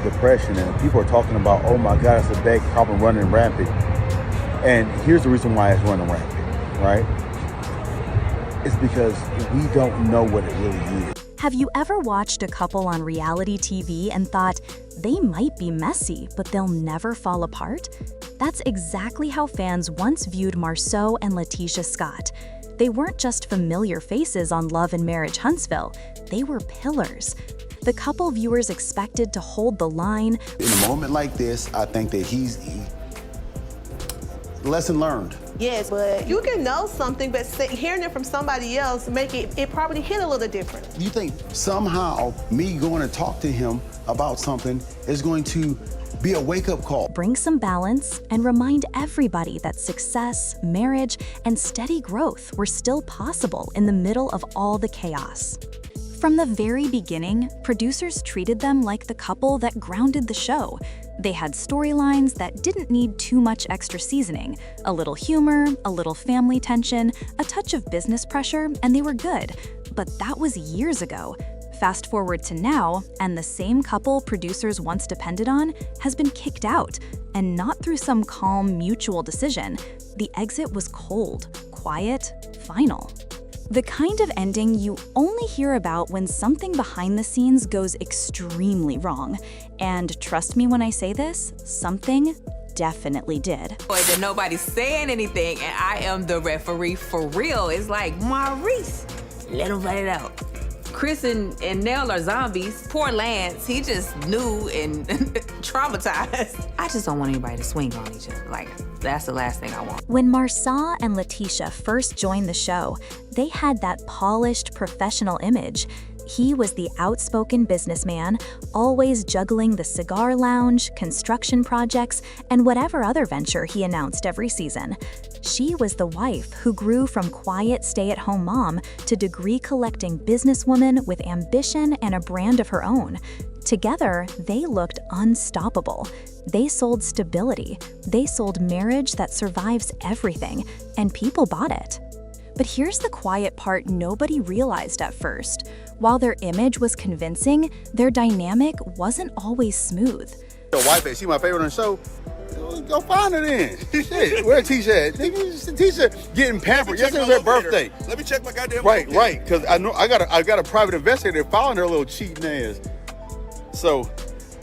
depression, and people are talking about, oh my God, it's a bad problem running rampant. And here's the reason why it's running rampant, right? It's because we don't know what it really is. Have you ever watched a couple on reality TV and thought, they might be messy, but they'll never fall apart? That's exactly how fans once viewed Marsau and LaTisha Scott. They weren't just familiar faces on Love and Marriage Huntsville, they were pillars. The couple viewers expected to hold the line. In a moment like this, I think that lesson learned. Yes, but you can know something, but hearing it from somebody else make it probably hit a little different. You think somehow me going to talk to him about something is going to be a wake-up call? Bring some balance and remind everybody that success, marriage, and steady growth were still possible in the middle of all the chaos. From the very beginning, producers treated them like the couple that grounded the show. They had storylines that didn't need too much extra seasoning, a little humor, a little family tension, a touch of business pressure, and they were good. But that was years ago. Fast forward to now, and the same couple producers once depended on has been kicked out, and not through some calm, mutual decision. The exit was cold, quiet, final. The kind of ending you only hear about when something behind the scenes goes extremely wrong. And trust me when I say this, something definitely did. Boy, that nobody's saying anything, and I am the referee for real. It's like, Maurice, let him let it out. Chris and Nell are zombies. Poor Lance, he just new and traumatized. I just don't want anybody to swing on each other. Like, that's the last thing I want. When Marsau and LaTisha first joined the show, they had that polished professional image. He was the outspoken businessman, always juggling the cigar lounge, construction projects, and whatever other venture he announced every season. She was the wife who grew from quiet stay-at-home mom to degree-collecting businesswoman with ambition and a brand of her own. Together, they looked unstoppable. They sold stability. They sold marriage that survives everything, and people bought it. But here's the quiet part nobody realized at first. While their image was convincing, their dynamic wasn't always smooth. Your wife, she my favorite on the show. Go find her then. Shit, where Tisha at? Tisha getting pampered. Yesterday was her birthday. Let me check my goddamn Right, because I know I got a private investigator following her little cheating ass. So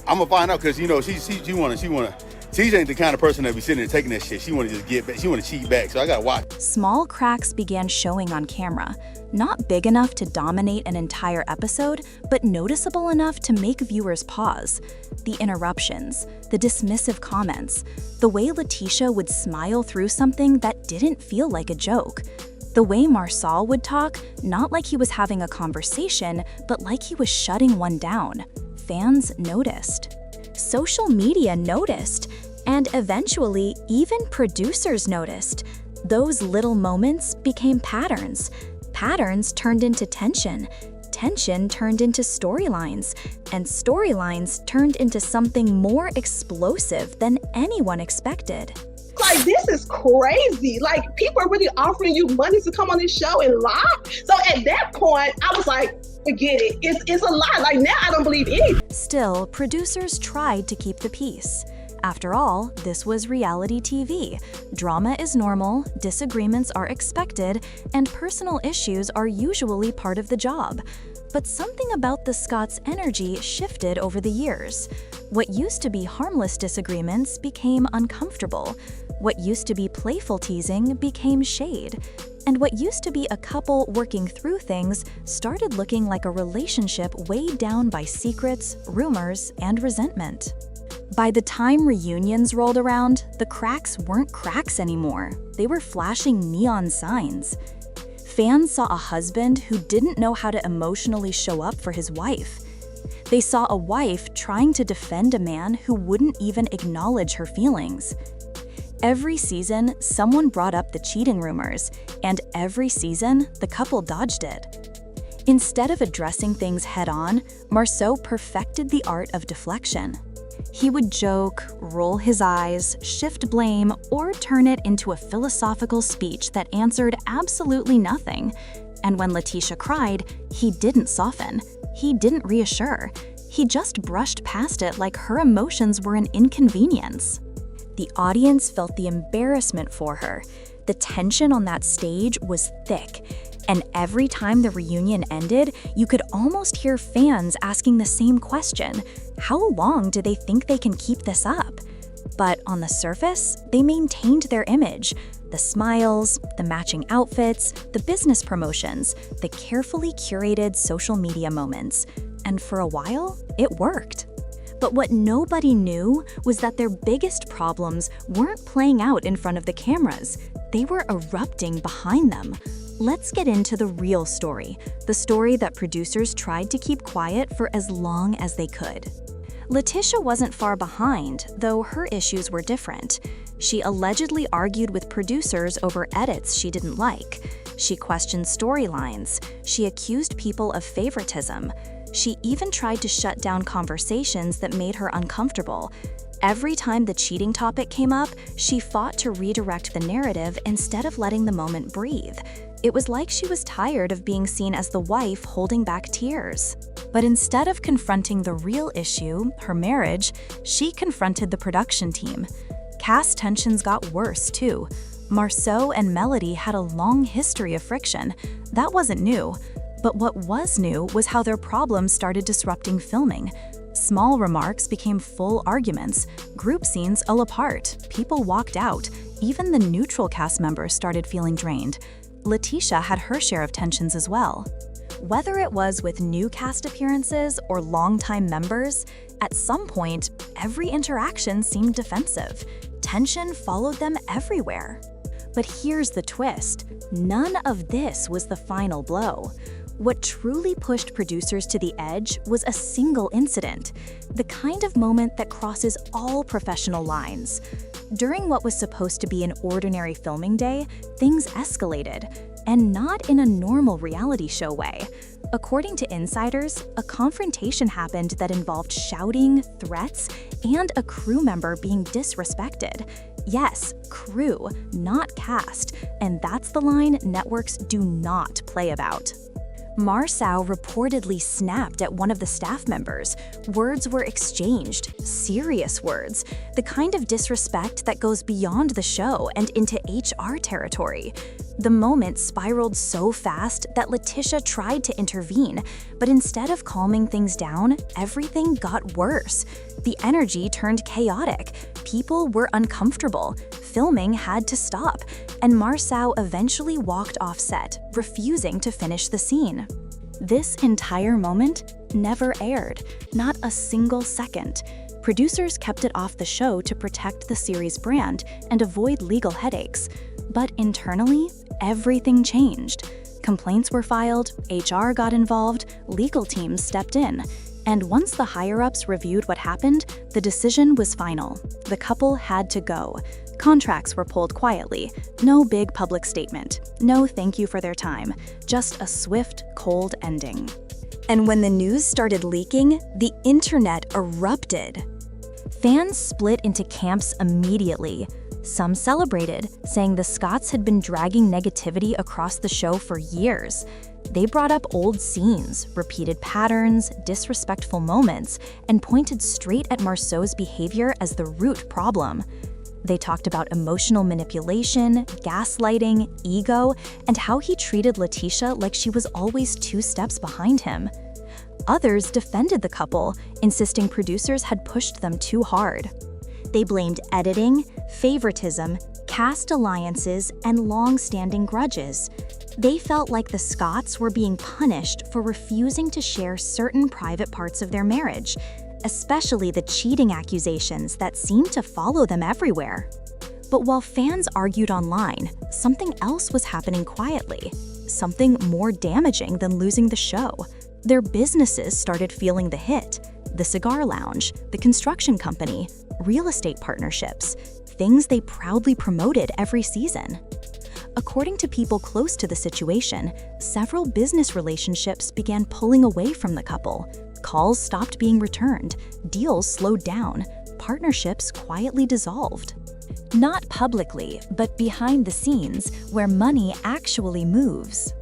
I'm gonna find out because she wanna. Tisha ain't the kind of person that be sitting there taking that shit. She wanna just get back. She wanna cheat back. So I gotta watch. Small cracks began showing on camera. Not big enough to dominate an entire episode, but noticeable enough to make viewers pause. The interruptions, the dismissive comments, the way LaTisha would smile through something that didn't feel like a joke. The way Marsau would talk, not like he was having a conversation, but like he was shutting one down. Fans noticed. Social media noticed. And eventually, even producers noticed. Those little moments became patterns. Patterns turned into tension. Tension turned into storylines. And storylines turned into something more explosive than anyone expected. Like, this is crazy. Like, people are really offering you money to come on this show and lie. So at that point, I was like, forget it. It's a lie. Like, now I don't believe anything. Still, producers tried to keep the peace. After all, this was reality TV. Drama is normal, disagreements are expected, and personal issues are usually part of the job. But something about the Scotts' energy shifted over the years. What used to be harmless disagreements became uncomfortable. What used to be playful teasing became shade. And what used to be a couple working through things started looking like a relationship weighed down by secrets, rumors, and resentment. By the time reunions rolled around, the cracks weren't cracks anymore. They were flashing neon signs. Fans saw a husband who didn't know how to emotionally show up for his wife. They saw a wife trying to defend a man who wouldn't even acknowledge her feelings. Every season, someone brought up the cheating rumors, and every season, the couple dodged it. Instead of addressing things head-on, Marsau perfected the art of deflection. He would joke, roll his eyes, shift blame, or turn it into a philosophical speech that answered absolutely nothing. And when LaTisha cried, he didn't soften. He didn't reassure. He just brushed past it like her emotions were an inconvenience. The audience felt the embarrassment for her. The tension on that stage was thick, and every time the reunion ended, you could almost hear fans asking the same question: how long do they think they can keep this up? But on the surface, they maintained their image. The smiles, the matching outfits, the business promotions, the carefully curated social media moments. And for a while, it worked. But what nobody knew was that their biggest problems weren't playing out in front of the cameras. They were erupting behind them. Let's get into the real story, the story that producers tried to keep quiet for as long as they could. LaTisha wasn't far behind, though her issues were different. She allegedly argued with producers over edits she didn't like. She questioned storylines. She accused people of favoritism. She even tried to shut down conversations that made her uncomfortable. Every time the cheating topic came up, she fought to redirect the narrative instead of letting the moment breathe. It was like she was tired of being seen as the wife holding back tears. But instead of confronting the real issue, her marriage, she confronted the production team. Cast tensions got worse, too. Marsau and Melody had a long history of friction. That wasn't new. But what was new was how their problems started disrupting filming. Small remarks became full arguments. Group scenes fell apart. People walked out. Even the neutral cast members started feeling drained. LaTisha had her share of tensions as well. Whether it was with new cast appearances or longtime members, at some point, every interaction seemed defensive. Tension followed them everywhere. But here's the twist: none of this was the final blow. What truly pushed producers to the edge was a single incident, the kind of moment that crosses all professional lines. During what was supposed to be an ordinary filming day, things escalated, and not in a normal reality show way. According to insiders, a confrontation happened that involved shouting, threats, and a crew member being disrespected. Yes, crew, not cast, and that's the line networks do not play about. Marsau reportedly snapped at one of the staff members. Words were exchanged, serious words, the kind of disrespect that goes beyond the show and into HR territory. The moment spiraled so fast that LaTisha tried to intervene, but instead of calming things down, everything got worse. The energy turned chaotic. People were uncomfortable. Filming had to stop, and Marsau eventually walked off set, refusing to finish the scene. This entire moment never aired, not a single second. Producers kept it off the show to protect the series' brand and avoid legal headaches. But internally, everything changed. Complaints were filed, HR got involved, legal teams stepped in. And once the higher-ups reviewed what happened, the decision was final. The couple had to go. Contracts were pulled quietly. No big public statement. No thank you for their time. Just a swift, cold ending. And when the news started leaking, the internet erupted. Fans split into camps immediately. Some celebrated, saying the Scotts had been dragging negativity across the show for years. They brought up old scenes, repeated patterns, disrespectful moments, and pointed straight at Marsau's behavior as the root problem. They talked about emotional manipulation, gaslighting, ego, and how he treated LaTisha like she was always 2 steps behind him. Others defended the couple, insisting producers had pushed them too hard. They blamed editing, favoritism, cast alliances, and long-standing grudges. They felt like the Scotts were being punished for refusing to share certain private parts of their marriage, especially the cheating accusations that seemed to follow them everywhere. But while fans argued online, something else was happening quietly, something more damaging than losing the show. Their businesses started feeling the hit. The cigar lounge, the construction company, real estate partnerships, things they proudly promoted every season. According to people close to the situation, several business relationships began pulling away from the couple. Calls stopped being returned, deals slowed down, partnerships quietly dissolved. Not publicly, but behind the scenes, where money actually moves.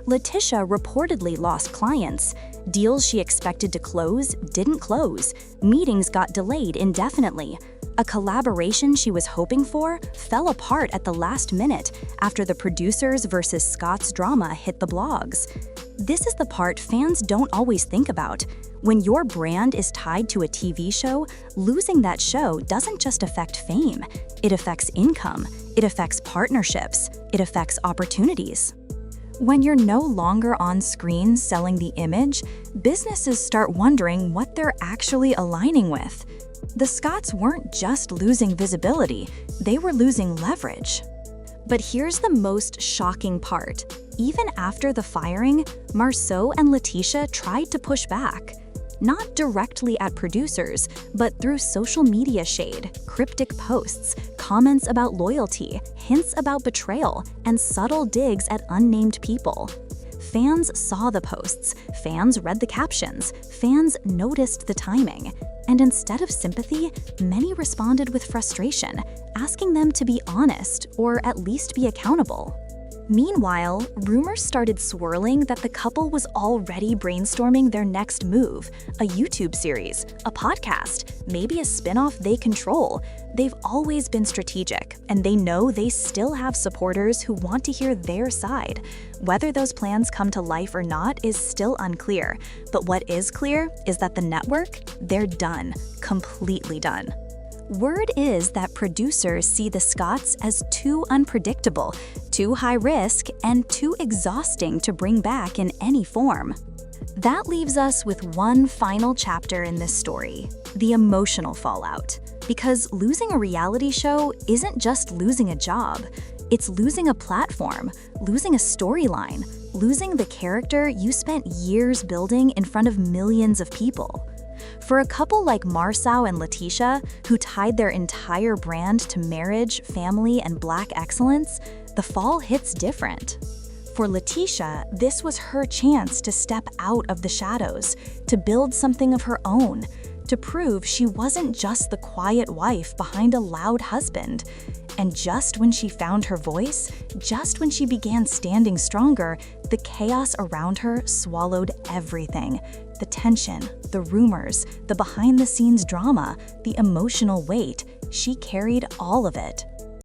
LaTisha reportedly lost clients. Deals she expected to close didn't close. Meetings got delayed indefinitely. A collaboration she was hoping for fell apart at the last minute after the producers versus Scott's drama hit the blogs. This is the part fans don't always think about. When your brand is tied to a TV show, losing that show doesn't just affect fame. It affects income, it affects partnerships, it affects opportunities. When you're no longer on screen selling the image, businesses start wondering what they're actually aligning with. The Scotts weren't just losing visibility, they were losing leverage. But here's the most shocking part. Even after the firing, Marsau and LaTisha tried to push back. Not directly at producers, but through social media shade, cryptic posts, comments about loyalty, hints about betrayal, and subtle digs at unnamed people. Fans saw the posts, fans read the captions, fans noticed the timing. And instead of sympathy, many responded with frustration, asking them to be honest or at least be accountable. Meanwhile, rumors started swirling that the couple was already brainstorming their next move, a YouTube series, a podcast, maybe a spin-off they control. They've always been strategic, and they know they still have supporters who want to hear their side. Whether those plans come to life or not is still unclear, but what is clear is that the network, they're done, completely done. Word is that producers see the Scotts as too unpredictable, too high risk, and too exhausting to bring back in any form. That leaves us with one final chapter in this story, the emotional fallout. Because losing a reality show isn't just losing a job, it's losing a platform, losing a storyline, losing the character you spent years building in front of millions of people. For a couple like Marsau and LaTisha, who tied their entire brand to marriage, family, and Black excellence, the fall hits different. For LaTisha, this was her chance to step out of the shadows, to build something of her own, to prove she wasn't just the quiet wife behind a loud husband. And just when she found her voice, just when she began standing stronger, the chaos around her swallowed everything. The tension, the rumors, the behind-the-scenes drama, the emotional weight, she carried all of it.